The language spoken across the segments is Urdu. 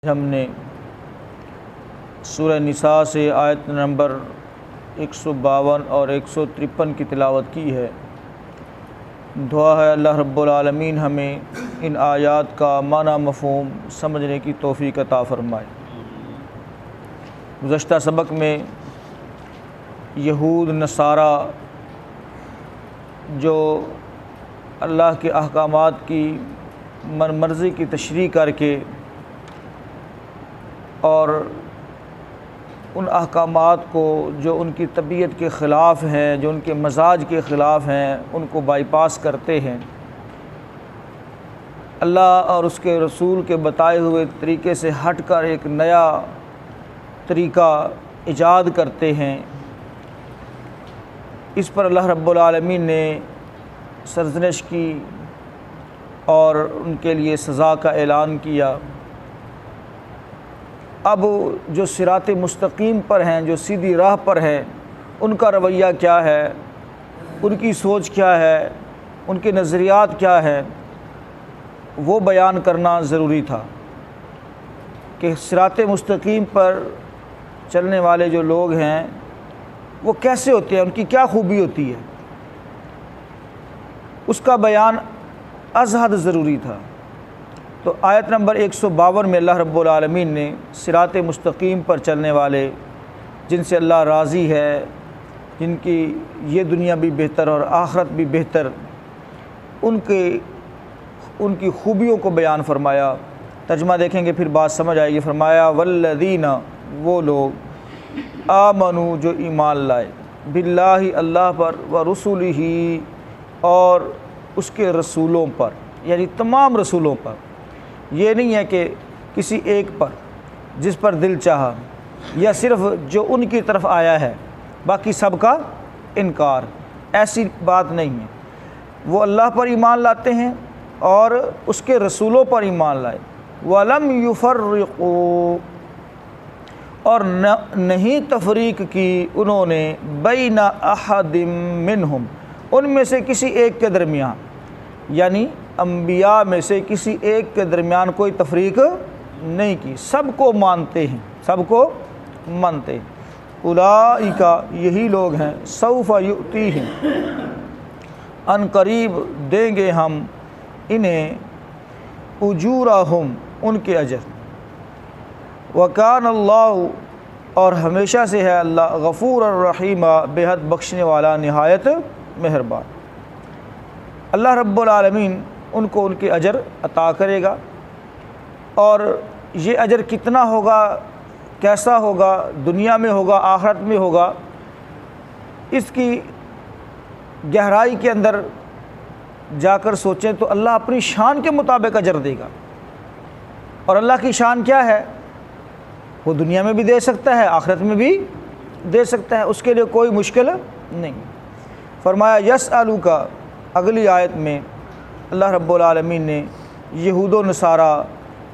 ہم نے سورہ نساء سے آیت نمبر 152 اور 153 کی تلاوت کی ہے۔ دعا ہے اللہ رب العالمین ہمیں ان آیات کا معنی مفہوم سمجھنے کی توفیق عطا فرمائے۔ گزشتہ سبق میں یہود نصارہ جو اللہ کے احکامات کی من مرضی کی تشریح کر کے اور ان احکامات کو جو ان کی طبیعت کے خلاف ہیں، جو ان کے مزاج کے خلاف ہیں، ان کو بائی پاس کرتے ہیں، اللہ اور اس کے رسول کے بتائے ہوئے طریقے سے ہٹ کر ایک نیا طریقہ ایجاد کرتے ہیں۔ اس پر اللہ رب العالمین نے سرزنش کی اور ان کے لیے سزا کا اعلان کیا۔ اب جو صراط مستقیم پر ہیں، جو سیدھی راہ پر ہیں، ان کا رویہ کیا ہے، ان کی سوچ کیا ہے، ان کے نظریات کیا ہیں، وہ بیان کرنا ضروری تھا کہ صراط مستقیم پر چلنے والے جو لوگ ہیں وہ کیسے ہوتے ہیں، ان کی کیا خوبی ہوتی ہے، اس کا بیان از حد ضروری تھا۔ تو آیت نمبر 152 میں اللہ رب العالمین نے صراط مستقیم پر چلنے والے، جن سے اللہ راضی ہے، جن کی یہ دنیا بھی بہتر اور آخرت بھی بہتر، ان کی خوبیوں کو بیان فرمایا۔ ترجمہ دیکھیں گے پھر بات سمجھ آئے گی۔ فرمایا والذین، وہ لوگ، آمنوا، جو ایمان لائے، باللہ، اللہ پر، ورسلہ، اور اس کے رسولوں پر، یعنی تمام رسولوں پر۔ یہ نہیں ہے کہ کسی ایک پر جس پر دل چاہا، یا صرف جو ان کی طرف آیا ہے باقی سب کا انکار، ایسی بات نہیں ہے۔ وہ اللہ پر ایمان لاتے ہیں اور اس کے رسولوں پر ایمان لائے۔ وَلَمْ يُفَرِّقُوا، اور نہیں تفریق کی انہوں نے، بین احد منہم، ان میں سے کسی ایک کے درمیان، یعنی انبیاء میں سے کسی ایک کے درمیان کوئی تفریق نہیں کی، سب کو مانتے ہیں، سب کو مانتے ہیں۔ اولئک، یہی لوگ ہیں، سوف یؤتیہم، ان قریب دیں گے ہم انہیں، اجورہم، ان کے اجر۔ وکان اللہ، اور ہمیشہ سے ہے اللہ، غفور الرحیم، بے حد بخشنے والا، نہایت مہربان۔ اللہ رب العالمین ان کو ان کے اجر عطا کرے گا، اور یہ اجر کتنا ہوگا، کیسا ہوگا، دنیا میں ہوگا، آخرت میں ہوگا، اس کی گہرائی کے اندر جا کر سوچیں تو اللہ اپنی شان کے مطابق اجر دے گا۔ اور اللہ کی شان کیا ہے؟ وہ دنیا میں بھی دے سکتا ہے، آخرت میں بھی دے سکتا ہے، اس کے لیے کوئی مشکل نہیں۔ فرمایا یسألوک، اگلی آیت میں اللہ رب العالمین نے یہود و نصارہ،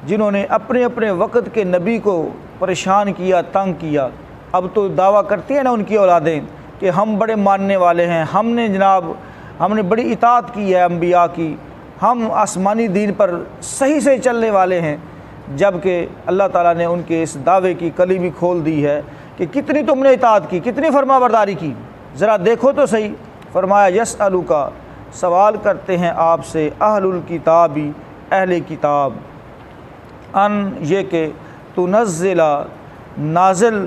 جنہوں نے اپنے اپنے وقت کے نبی کو پریشان کیا، تنگ کیا، اب تو دعویٰ کرتی ہیں نا ان کی اولادیں کہ ہم بڑے ماننے والے ہیں، ہم نے بڑی اطاعت کی ہے انبیاء کی، ہم آسمانی دین پر صحیح سے چلنے والے ہیں، جب کہ اللہ تعالیٰ نے ان کے اس دعوے کی کلی بھی کھول دی ہے کہ کتنی تم نے اطاعت کی، کتنی فرما برداری کی، ذرا دیکھو تو صحیح۔ فرمایا یسألوک، سوال کرتے ہیں آپ سے، اہل الکتابی، اہل کتاب، ان، یہ کہ تنزل، نازل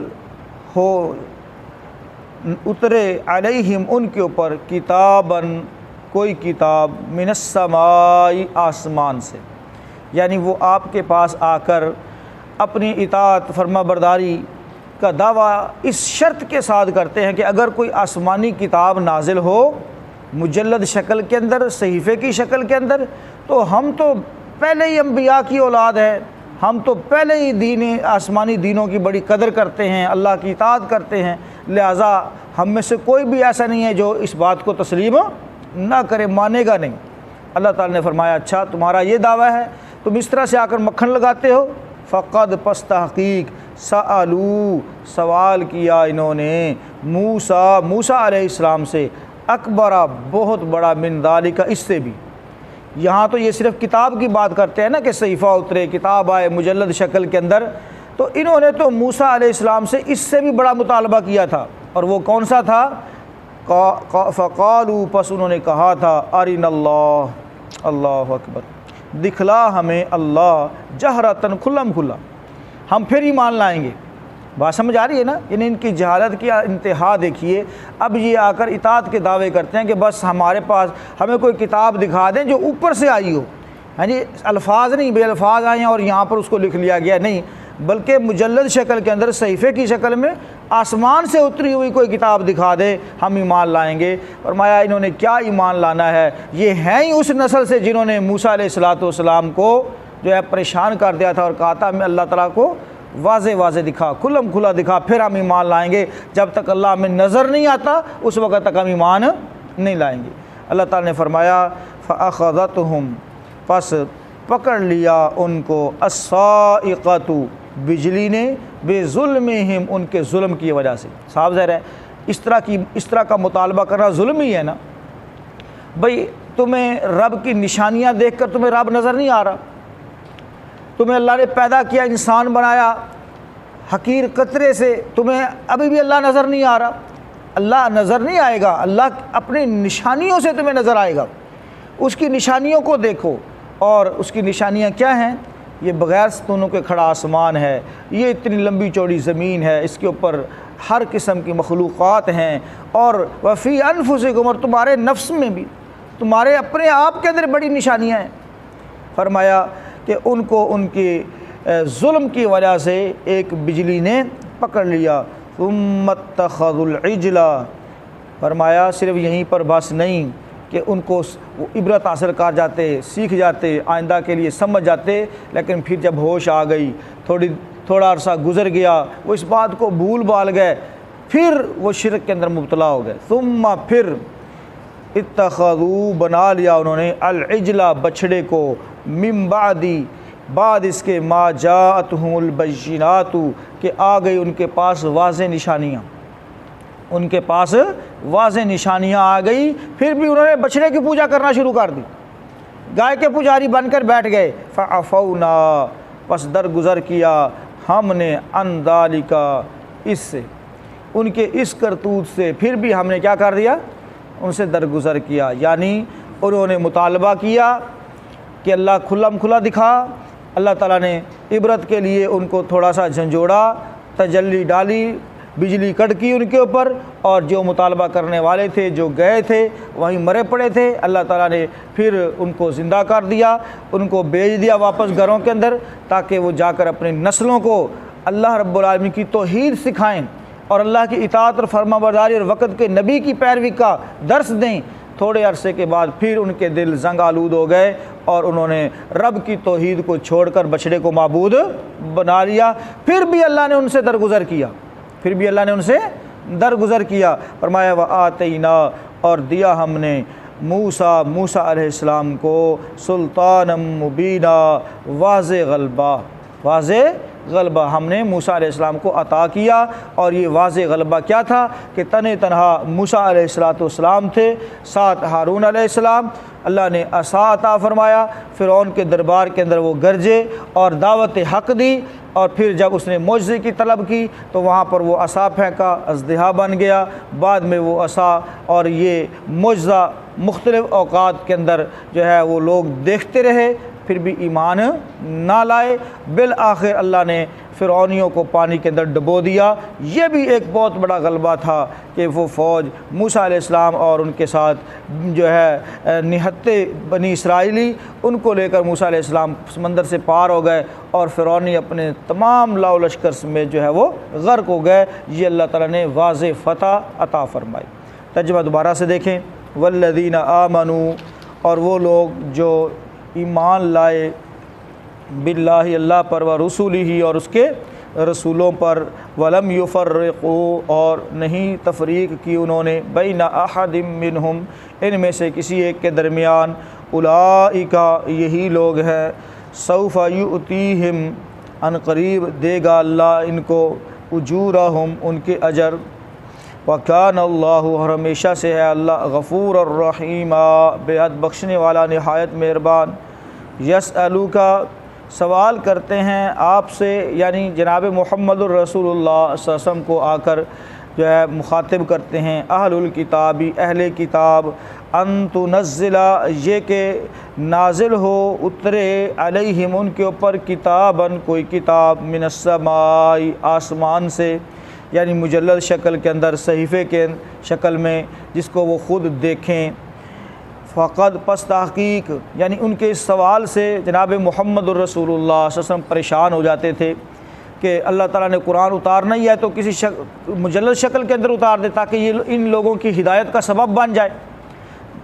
ہو، اترے، علیہم، ان کے اوپر، کتاباً، کوئی کتاب، من السماء، آسمان سے، یعنی وہ آپ کے پاس آ کر اپنی اطاعت فرما برداری کا دعویٰ اس شرط کے ساتھ کرتے ہیں کہ اگر کوئی آسمانی کتاب نازل ہو مجلد شکل کے اندر، صحیفے کی شکل کے اندر، تو ہم تو پہلے ہی انبیاء کی اولاد ہیں، ہم تو پہلے ہی آسمانی دینوں کی بڑی قدر کرتے ہیں، اللہ کی اطاعت کرتے ہیں، لہٰذا ہم میں سے کوئی بھی ایسا نہیں ہے جو اس بات کو تسلیم نہ کرے، مانے گا نہیں۔ اللہ تعالیٰ نے فرمایا اچھا تمہارا یہ دعویٰ ہے، تم اس طرح سے آ کر مکھن لگاتے ہو، فقد، پس تحقیق، سألو، سوال کیا انہوں نے، موسیٰ علیہ السلام سے، اکبر، بہت بڑا، من ذالک، اس سے بھی، یہاں تو یہ صرف کتاب کی بات کرتے ہیں نا کہ صحیفہ اترے، کتاب آئے مجلد شکل کے اندر، تو انہوں نے تو موسیٰ علیہ السلام سے اس سے بھی بڑا مطالبہ کیا تھا، اور وہ کون سا تھا؟ فقالوا، پس انہوں نے کہا تھا، ارنا اللہ، اللہ اکبر، دکھلا ہمیں اللہ، جہرتاً، کھلم کھلا، ہم پھر ایمان لائیں گے۔ بات سمجھ آ رہی ہے نا؟ یعنی ان کی جہالت کی انتہا دیکھیے۔ اب یہ آ کر اطاعت کے دعوے کرتے ہیں کہ بس ہمارے پاس ہمیں کوئی کتاب دکھا دیں جو اوپر سے آئی ہو، ہاں جی، الفاظ نہیں، بے الفاظ آئے ہیں اور یہاں پر اس کو لکھ لیا گیا، نہیں، بلکہ مجلد شکل کے اندر صحیفے کی شکل میں آسمان سے اتری ہوئی کوئی کتاب دکھا دے، ہم ایمان لائیں گے۔ فرمایا انہوں نے کیا ایمان لانا ہے؟ یہ ہیں ہی اس نسل سے جنہوں نے موسیٰ علیہ السلام کو جو ہے پریشان کر دیا تھا اور کہا تھا ہمیں اللہ تعالیٰ کو واضح واضح دکھا، کھلم کھلا دکھا، پھر ہم ایمان لائیں گے۔ جب تک اللہ ہمیں نظر نہیں آتا اس وقت تک ہم ایمان نہیں لائیں گے۔ اللہ تعالیٰ نے فرمایا فَأَخَذَتْهُمْ، پس پکڑ لیا ان کو، الصَّاعِقَةُ، بجلی نے، بِظُلْمِهِمْ، ان کے ظلم کی وجہ سے۔ صاحب ظاہر ہے اس طرح کا مطالبہ کرنا ظلم ہی ہے نا۔ بھئی تمہیں رب کی نشانیاں دیکھ کر تمہیں رب نظر نہیں آ رہا؟ تمہیں اللہ نے پیدا کیا، انسان بنایا حقیر قطرے سے، تمہیں ابھی بھی اللہ نظر نہیں آ رہا؟ اللہ نظر نہیں آئے گا، اللہ اپنی نشانیوں سے تمہیں نظر آئے گا۔ اس کی نشانیوں کو دیکھو، اور اس کی نشانیاں کیا ہیں؟ یہ بغیر ستونوں کے کھڑا آسمان ہے، یہ اتنی لمبی چوڑی زمین ہے، اس کے اوپر ہر قسم کی مخلوقات ہیں، اور وفی انفسکم، اور تمہارے نفس میں بھی، تمہارے اپنے آپ کے اندر بڑی نشانیاں ہیں۔ فرمایا کہ ان کو ان کے ظلم کی وجہ سے ایک بجلی نے پکڑ لیا۔ ثم اتخذوا العجل، فرمایا صرف یہیں پر بس نہیں کہ ان کو عبرت حاصل کر جاتے، سیکھ جاتے، آئندہ کے لیے سمجھ جاتے، لیکن پھر جب ہوش آ گئی، تھوڑا عرصہ گزر گیا، وہ اس بات کو بھول بھال گئے، پھر وہ شرک کے اندر مبتلا ہو گئے۔ ثم، پھر، اتخذوا، بنا لیا انہوں نے، العجل، بچھڑے کو، من بعد اس کے، ما جاءتہم البینات، کہ آ گئی ان کے پاس واضح نشانیاں، ان کے پاس واضح نشانیاں آ گئی، پھر بھی انہوں نے بچھڑے کی پوجا کرنا شروع کر دی، گائے کے پجاری بن کر بیٹھ گئے۔ فعفونا، پس درگزر کیا ہم نے، عن ذالک، اس سے، ان کے اس کرتوت سے، پھر بھی ہم نے کیا کر دیا؟ ان سے درگزر کیا۔ یعنی انہوں نے مطالبہ کیا کہ اللہ کھلم کھلا دکھا، اللہ تعالیٰ نے عبرت کے لیے ان کو تھوڑا سا جھنجھوڑا، تجلی ڈالی، بجلی کڑکی ان کے اوپر، اور جو مطالبہ کرنے والے تھے، جو گئے تھے وہیں مرے پڑے تھے، اللہ تعالیٰ نے پھر ان کو زندہ کر دیا، ان کو بھیج دیا واپس گھروں کے اندر، تاکہ وہ جا کر اپنی نسلوں کو اللہ رب العالمین کی توحید سکھائیں اور اللہ کی اطاعت اور فرما برداری اور وقت کے نبی کی پیروی کا درس دیں۔ تھوڑے عرصے کے بعد پھر ان کے دل زنگ آلود ہو گئے اور انہوں نے رب کی توحید کو چھوڑ کر بچڑے کو معبود بنا لیا۔ پھر بھی اللہ نے ان سے درگزر کیا، پھر بھی اللہ نے ان سے درگزر کیا۔ فرمایا وآتینا، اور دیا ہم نے، موسیٰ علیہ السلام کو، سلطان مبینہ، واضح غلبہ ہم نے موسیٰ علیہ السلام کو عطا کیا۔ اور یہ واضح غلبہ کیا تھا کہ تنہا موسیٰ علیہ السلام تھے، ساتھ ہارون علیہ السلام۔ اللہ نے عصا عطا فرمایا، فرعون کے دربار کے اندر وہ گرجے اور دعوت حق دی، اور پھر جب اس نے معجزے کی طلب کی تو وہاں پر وہ عصا پھینکا، اژدہا بن گیا۔ بعد میں وہ عصا اور یہ معجزہ مختلف اوقات کے اندر جو ہے وہ لوگ دیکھتے رہے، پھر بھی ایمان نہ لائے۔ بالآخر اللہ نے فرعونیوں کو پانی کے اندر ڈبو دیا۔ یہ بھی ایک بہت بڑا غلبہ تھا کہ وہ فوج موسیٰ علیہ السلام اور ان کے ساتھ جو ہے نہتے بنی اسرائیلی، ان کو لے کر موسیٰ علیہ السلام سمندر سے پار ہو گئے، اور فرعونی اپنے تمام لاؤ لشکر میں جو ہے وہ غرق ہو گئے۔ یہ اللہ تعالیٰ نے واضح فتح عطا فرمائی۔ ترجمہ دوبارہ سے دیکھیں، والذین آمنوا، اور وہ لوگ جو ایمان لائے، باللہ، اللہ پر، ورسولہ، اور اس کے رسولوں پر، ولم یفرقوا، اور نہیں تفریق کی انہوں نے، بین احد منہم، ان میں سے کسی ایک کے درمیان، اولئک، یہی لوگ ہیں، سوف یؤتیہم، ان قریب دے گا اللہ ان کو، اجورہم، ان کے اجر، وَكَانَ اللَّهُ، اور ہمیشہ سے ہے اللہ غفور الرحیم، بے حد بخشنے والا، نہایت مہربان۔ یسألوک، سوال کرتے ہیں آپ سے، یعنی جناب محمد الرسول اللہ صلی اللہ علیہ وسلم کو آ کر جو ہے مخاطب کرتے ہیں اہل الکتابی، اہل کتاب، ان تنزل، یہ کہ نازل ہو، اترے، علیہم ان کے اوپر، کتاباً کوئی کتاب، من السماء آسمان سے، یعنی مجلد شکل کے اندر، صحیفے کے شکل میں، جس کو وہ خود دیکھیں۔ فقد، پس تحقیق، یعنی ان کے اس سوال سے جناب محمد الرسول اللہ صلی اللہ علیہ وسلم پریشان ہو جاتے تھے کہ اللہ تعالیٰ نے قرآن اتارنا ہی ہے تو کسی مجلد شکل کے اندر اتار دے تاکہ یہ ان لوگوں کی ہدایت کا سبب بن جائے۔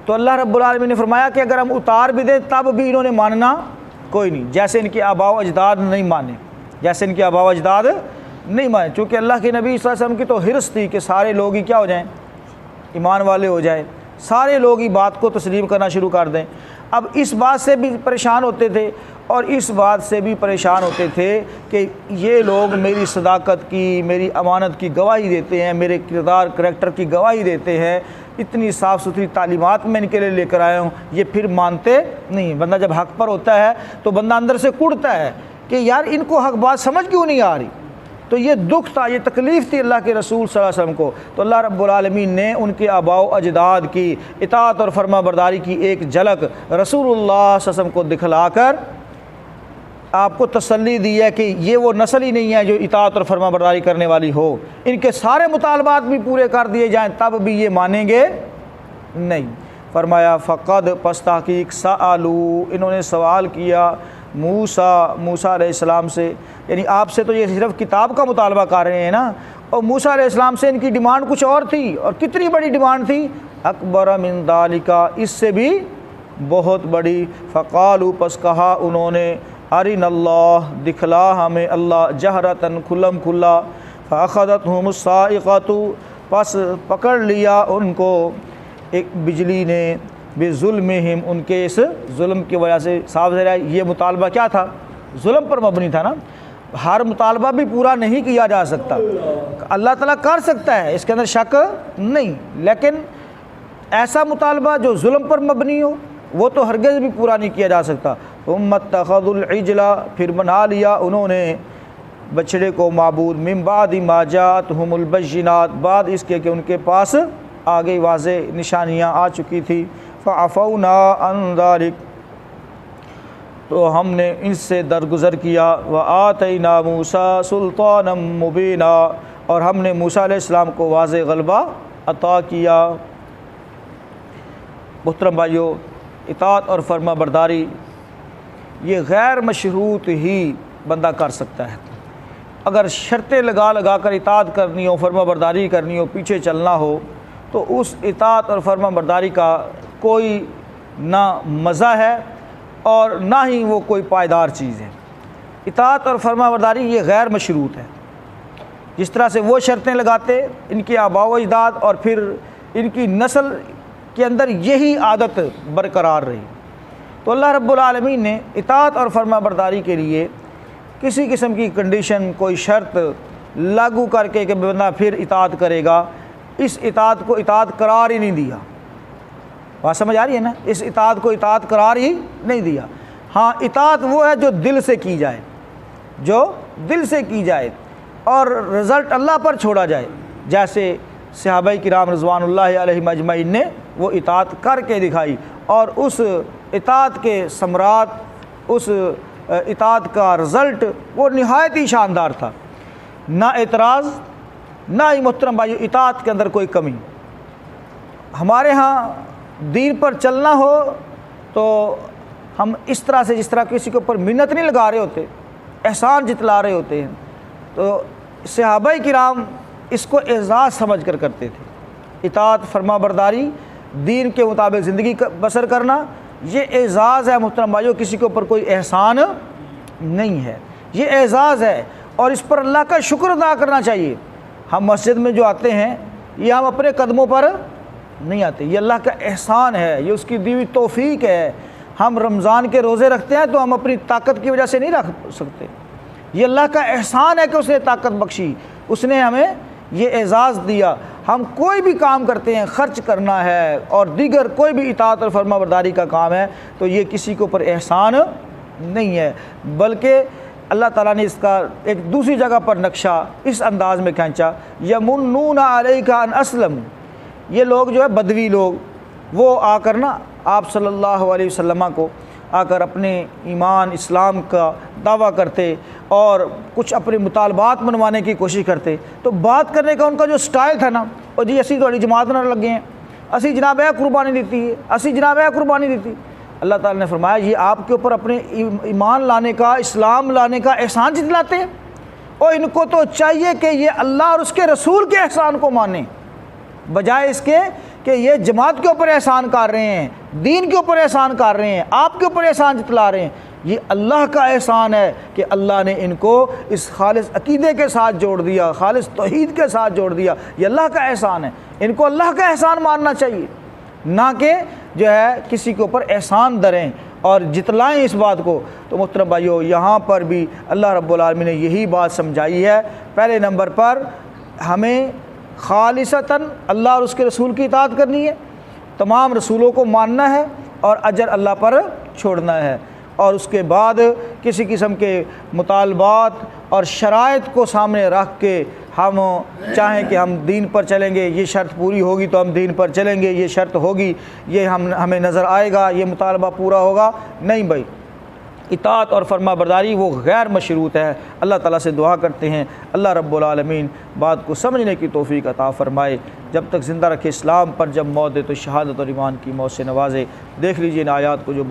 تو اللہ رب العالمین نے فرمایا کہ اگر ہم اتار بھی دیں تب بھی انہوں نے ماننا کوئی نہیں، جیسے ان کے آباء و اجداد نہیں مانے، جیسے ان کے آباء و اجداد نہیں مانے، چونکہ اللہ کے نبی صلی اللہ علیہ وسلم کی تو حرص تھی کہ سارے لوگ ہی کیا ہو جائیں، ایمان والے ہو جائیں، سارے لوگ ہی بات کو تسلیم کرنا شروع کر دیں۔ اب اس بات سے بھی پریشان ہوتے تھے اور اس بات سے بھی پریشان ہوتے تھے کہ یہ لوگ میری صداقت کی، میری امانت کی گواہی دیتے ہیں، میرے کردار کریکٹر کی گواہی دیتے ہیں، اتنی صاف ستھری تعلیمات میں ان کے لیے لے کر آیا ہوں، یہ پھر مانتے نہیں۔ بندہ جب حق پر ہوتا ہے تو بندہ اندر سے کڑتا ہے کہ یار ان کو حق بات سمجھ کیوں نہیں آ رہی۔ تو یہ دکھ تھا، یہ تکلیف تھی اللہ کے رسول صلی اللہ علیہ وسلم کو۔ تو اللہ رب العالمین نے ان کے آباء و اجداد کی اطاعت اور فرما برداری کی ایک جھلک رسول اللہ صلی اللہ علیہ وسلم کو دکھلا کر آپ کو تسلی دی ہے کہ یہ وہ نسل ہی نہیں ہے جو اطاعت اور فرما برداری کرنے والی ہو، ان کے سارے مطالبات بھی پورے کر دیے جائیں تب بھی یہ مانیں گے نہیں۔ فرمایا فقد، پس تحقیق، سألو، انہوں نے سوال کیا، موسیٰ علیہ السلام سے، یعنی آپ سے تو یہ صرف کتاب کا مطالبہ کر رہے ہیں نا، اور موسیٰ علیہ السلام سے ان کی ڈیمانڈ کچھ اور تھی، اور کتنی بڑی ڈیمانڈ تھی، اکبر من ذالک، اس سے بھی بہت بڑی۔ فقالوا، پس کہا انہوں نے، ارنا اللہ، دکھلا ہمیں اللہ، جہرتاً، کھلم کھلا، فاخذتہم الصاعقۃ، پس پکڑ لیا ان کو ایک بجلی نے، بظلمہم، ان کے اس ظلم کی وجہ سے۔ صاف ظاہر ہے یہ مطالبہ کیا تھا، ظلم پر مبنی تھا نا، ہر مطالبہ بھی پورا نہیں کیا جا سکتا، اللہ تعالیٰ کر سکتا ہے، اس کے اندر شک نہیں، لیکن ایسا مطالبہ جو ظلم پر مبنی ہو وہ تو ہرگز بھی پورا نہیں کیا جا سکتا۔ ثم اتخذوا العجل، پھر بنا لیا انہوں نے بچڑے کو معبود، من بعد ما جاءتهم البینات، بعد اس کے کہ ان کے پاس آگے واضح نشانیاں آ چکی تھی۔ فعفونا عن ذلک، تو ہم نے ان سے درگزر کیا، وآتینا موسیٰ سلطانا مبینا، اور ہم نے موسیٰ علیہ السلام کو واضح غلبہ عطا کیا۔ محترم بھائیو، اطاعت اور فرما برداری یہ غیر مشروط ہی بندہ کر سکتا ہے۔ اگر شرطیں لگا کر اطاعت کرنی ہو، فرما برداری کرنی ہو، پیچھے چلنا ہو، تو اس اطاعت اور فرما برداری کا کوئی نہ مزہ ہے اور نہ ہی وہ کوئی پائیدار چیز ہے۔ اطاعت اور فرما برداری یہ غیر مشروط ہے، جس طرح سے وہ شرطیں لگاتے ان کے آباء و اجداد اور پھر ان کی نسل کے اندر یہی عادت برقرار رہی۔ تو اللہ رب العالمین نے اطاعت اور فرما برداری کے لیے کسی قسم کی کنڈیشن، کوئی شرط لاگو کر کے کہ بندہ پھر اطاعت کرے گا، اس اطاعت کو اطاعت قرار ہی نہیں دیا۔ بات سمجھ آ رہی ہے نا، اس اطاعت کو اطاعت قرار ہی نہیں دیا۔ ہاں، اطاعت وہ ہے جو دل سے کی جائے، جو دل سے کی جائے اور رزلٹ اللہ پر چھوڑا جائے، جیسے صحابہ کرام رضوان اللہ علیہم اجمعین نے وہ اطاعت کر کے دکھائی، اور اس اطاعت کے ثمرات، اس اطاعت کا رزلٹ وہ نہایت ہی شاندار تھا، نہ اعتراض نہ ہی محترم بھائیو اطاعت کے اندر کوئی کمی۔ ہمارے ہاں دین پر چلنا ہو تو ہم اس طرح سے، جس طرح کسی کے اوپر منت نہیں لگا رہے ہوتے، احسان جتلا رہے ہوتے ہیں، تو صحابہ کرام اس کو اعزاز سمجھ کر کرتے تھے۔ اطاعت فرما برداری، دین کے مطابق زندگی بسر کرنا، یہ اعزاز ہے محترم بھائیو، کسی کے اوپر کوئی احسان نہیں ہے، یہ اعزاز ہے اور اس پر اللہ کا شکر ادا کرنا چاہیے۔ ہم مسجد میں جو آتے ہیں یہ ہم اپنے قدموں پر نہیں آتے، یہ اللہ کا احسان ہے، یہ اس کی دی ہوئی توفیق ہے۔ ہم رمضان کے روزے رکھتے ہیں تو ہم اپنی طاقت کی وجہ سے نہیں رکھ سکتے، یہ اللہ کا احسان ہے کہ اس نے طاقت بخشی، اس نے ہمیں یہ اعزاز دیا۔ ہم کوئی بھی کام کرتے ہیں، خرچ کرنا ہے اور دیگر کوئی بھی اطاعت اور فرما برداری کا کام ہے، تو یہ کسی کے اوپر احسان نہیں ہے، بلکہ اللہ تعالیٰ نے اس کا ایک دوسری جگہ پر نقشہ اس انداز میں کھینچا، یمنون علیک ان اسلم، یہ لوگ جو ہے بدوی لوگ، وہ آ کر نا آپ صلی اللہ علیہ وسلم کو آ کر اپنے ایمان اسلام کا دعویٰ کرتے اور کچھ اپنے مطالبات منوانے کی کوشش کرتے، تو بات کرنے کا ان کا جو سٹائل تھا نا، اور جی اسی تھوڑی جماعت نہ لگے ہیں، اسی جناب ہے قربانی دیتی ہے، اسی جناب ہے قربانی دیتی۔ اللہ تعالیٰ نے فرمایا یہ آپ کے اوپر اپنے ایمان لانے کا، اسلام لانے کا احسان جتلاتے ہیں، اور ان کو تو چاہیے کہ یہ اللہ اور اس کے رسول کے احسان کو مانیں، بجائے اس کے کہ یہ جماعت کے اوپر احسان کر رہے ہیں، دین کے اوپر احسان کر رہے ہیں، آپ کے اوپر احسان جتلا رہے ہیں۔ یہ اللہ کا احسان ہے کہ اللہ نے ان کو اس خالص عقیدے کے ساتھ جوڑ دیا، خالص توحید کے ساتھ جوڑ دیا، یہ اللہ کا احسان ہے، ان کو اللہ کا احسان ماننا چاہیے، نہ کہ جو ہے کسی کے اوپر احسان دریں اور جتلائیں اس بات کو۔ تو محترم بھائیو، یہاں پر بھی اللہ رب العالمین نے یہی بات سمجھائی ہے۔ پہلے نمبر پر ہمیں خالصتاً اللہ اور اس کے رسول کی اطاعت کرنی ہے، تمام رسولوں کو ماننا ہے اور اجر اللہ پر چھوڑنا ہے، اور اس کے بعد کسی قسم کے مطالبات اور شرائط کو سامنے رکھ کے ہم چاہیں کہ ہم دین پر چلیں گے، یہ شرط پوری ہوگی تو ہم دین پر چلیں گے، یہ شرط ہوگی یہ ہمیں نظر آئے گا، یہ مطالبہ پورا ہوگا، نہیں بھائی، اطاعت اور فرما برداری وہ غیر مشروط ہے۔ اللہ تعالیٰ سے دعا کرتے ہیں اللہ رب العالمین بات کو سمجھنے کی توفیق عطا فرمائے، جب تک زندہ رکھے اسلام پر، جب موت دے تو شہادت اور ایمان کی موت سے نوازے۔ دیکھ لیجیے ان آیات کو جو